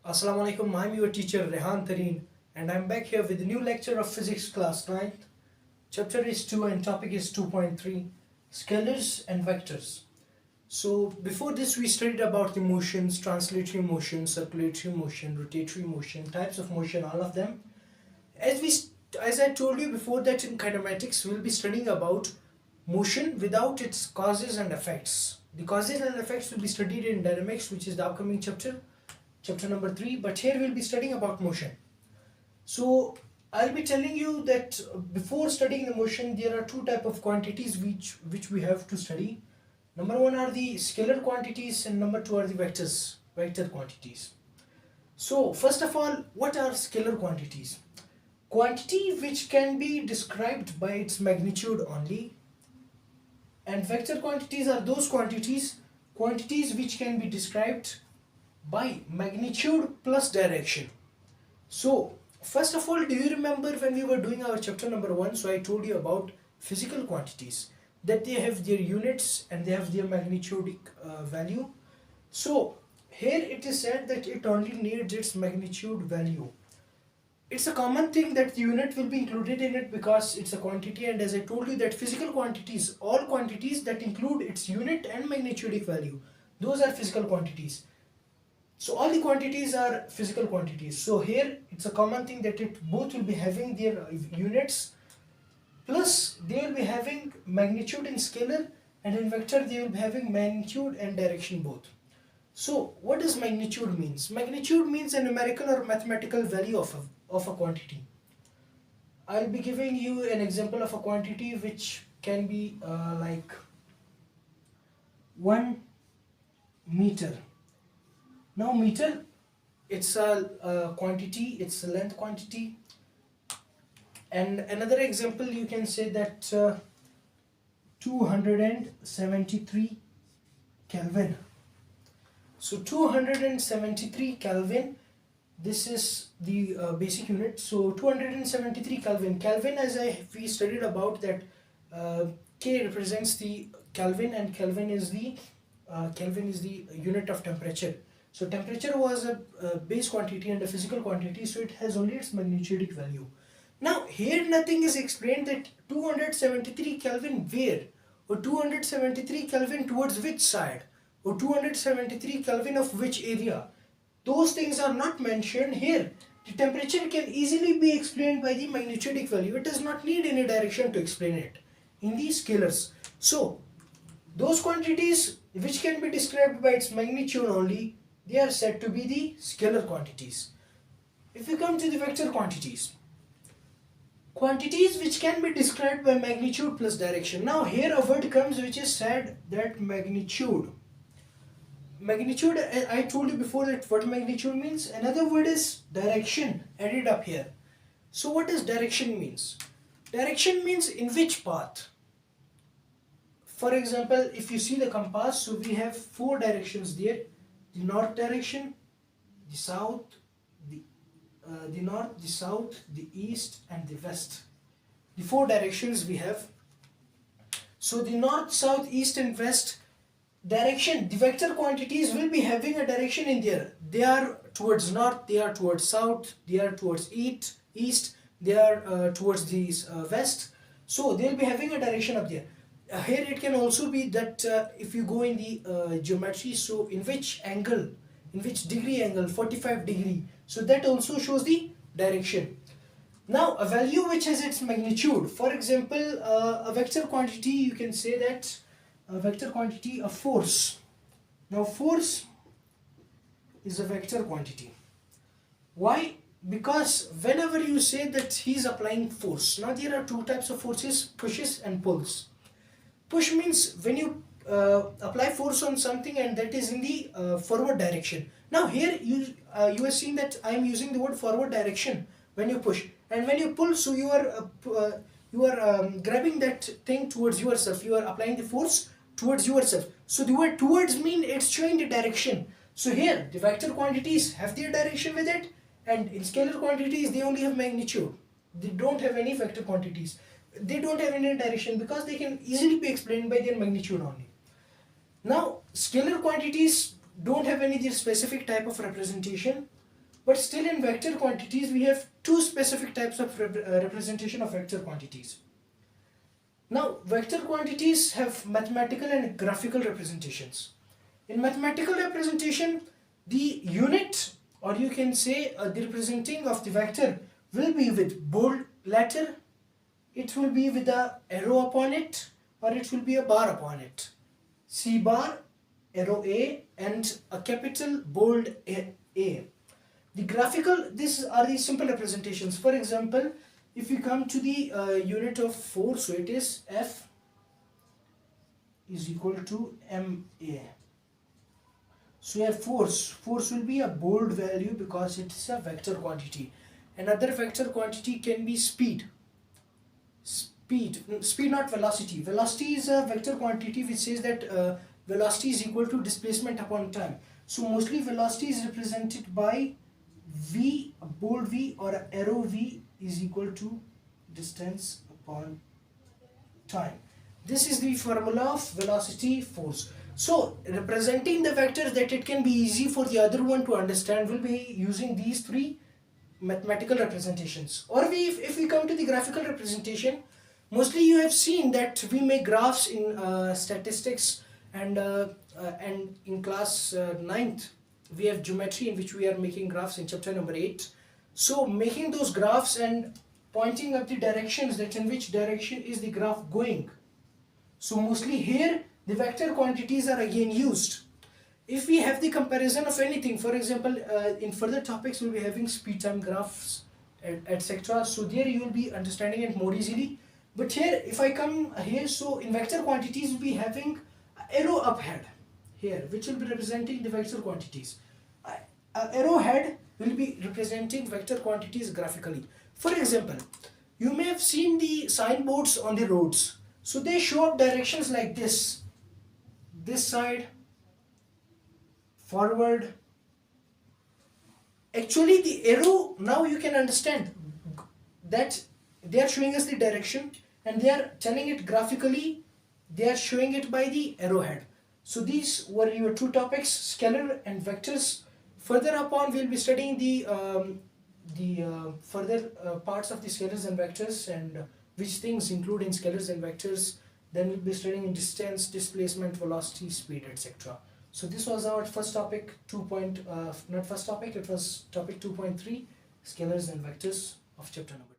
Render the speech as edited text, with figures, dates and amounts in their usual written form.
Assalamu alaikum, I'm your teacher Rehan Tareen and I'm back here with a new lecture of physics class 9th. Chapter is 2 and topic is 2.3 scalars and vectors. So before this we studied about the motions, translatory motion, circulatory motion, rotatory motion, types of motion, all of them. As I told you before that in kinematics we'll be studying about motion without its causes and effects. The causes and effects will be studied in dynamics, which is the upcoming chapter number 3, but here we'll be studying about motion. So I'll be telling you that before studying the motion there are two type of quantities which we have to study. Number one are the scalar quantities and number two are the vector quantities. So first of all, what are scalar quantities? Quantity which can be described by its magnitude only, and vector quantities are those quantities which can be described by magnitude plus direction. So first of all, do you remember when we were doing our chapter number 1, so I told you about physical quantities, that they have their units and they have their magnitude value. So here it is said that it only needs its magnitude value. It's a common thing that the unit will be included in it because it's a quantity, and as I told you that physical quantities, all quantities that include its unit and magnitudic value, those are physical quantities. So all the quantities are physical quantities. So here it's a common thing that it both will be having their units plus they will be having magnitude in scalar, and in vector they will be having magnitude and direction both. So what does magnitude means? Magnitude means a numerical or mathematical value of a quantity. I'll be giving you an example of a quantity which can be like 1 meter. Now meter, it's a quantity, it's a length quantity. And another example you can say that 273 Kelvin. So 273 Kelvin, this is the basic unit. So 273 Kelvin. Kelvin, as we studied about that K represents the Kelvin, and Kelvin is the unit of temperature. So temperature was a base quantity and a physical quantity, so it has only its magnitudic value. Now here nothing is explained that 273 Kelvin where, or 273 Kelvin towards which side, or 273 Kelvin of which area. Those things are not mentioned here. The temperature can easily be explained by the magnitudic value. It does not need any direction to explain it in these scalars. So those quantities which can be described by its magnitude only, they are said to be the scalar quantities. If we come to the vector quantities, quantities which can be described by magnitude plus direction. Now here a word comes which is said that magnitude, I told you before that what magnitude means. Another word is direction added up here. So what does direction means? Direction means in which path. For example, if you see the compass, so we have 4 directions there: the north direction, the south, the north, the south, the east and the west. The 4 directions we have. So the north, south, east and west direction, the vector quantities will be having a direction in there. They are towards north, they are towards south, they are towards east, they are towards the west. So they will be having a direction up there. Here it can also be that if you go in the geometry, so in which angle, in which degree angle, 45 degree. So that also shows the direction. Now a value which has its magnitude, for example a vector quantity, you can say that a vector quantity of force. Now force is a vector quantity. Why? Because whenever you say that he is applying force, now there are two types of forces, pushes and pulls. Push means when you apply force on something and that is in the forward direction. Now here you are seeing that I am using the word forward direction when you push, and when you pull, so you are grabbing that thing towards yourself. You are applying the force towards yourself. So the word towards mean it's showing the direction. So here the vector quantities have their direction with it, and in scalar quantities they only have magnitude. They don't have any vector quantities. They don't have any direction because they can easily be explained by their magnitude only. Now scalar quantities don't have any specific type of representation. But still in vector quantities we have two specific types of representation of vector quantities. Now vector quantities have mathematical and graphical representations. In mathematical representation, the unit, or you can say the representing of the vector, will be with bold letter, it will be with a arrow upon it, or it will be a bar upon it. C bar, arrow A, and a capital bold A. The graphical, these are the simple representations. For example, if we come to the unit of force, so it is F is equal to MA. So here force will be a bold value because it's a vector quantity. Another vector quantity can be speed. Speed not velocity. Velocity is a vector quantity which says that velocity is equal to displacement upon time. So mostly velocity is represented by V, a bold V, or a arrow V is equal to distance upon time. This is the formula of velocity force. So representing the vectors that it can be easy for the other one to understand will be using these three mathematical representations. Or if we come to the graphical representation, mostly you have seen that we make graphs in statistics, and in class 9th we have geometry, in which we are making graphs in chapter number 8. So making those graphs and pointing up the directions, that in which direction is the graph going. So mostly here the vector quantities are again used. If we have the comparison of anything, for example, in further topics we'll be having speed time graphs, etc. So there you will be understanding it more easily. But here, if I come here, so in vector quantities we'll be having arrow up head here, which will be representing the vector quantities. Arrow head will be representing vector quantities graphically. For example, you may have seen the signboards on the roads. So they show up directions like this side, forward. Actually the arrow, now you can understand that they are showing us the direction and they are telling it graphically, they are showing it by the arrowhead. So these were your two topics, scalar and vectors. Further upon we'll be studying the further parts of the scalars and vectors, and which things include in scalars and vectors. Then we'll be studying in distance, displacement, velocity, speed, etc. So this was our first topic, not first topic, it was topic 2.3, scalars and vectors of chapter number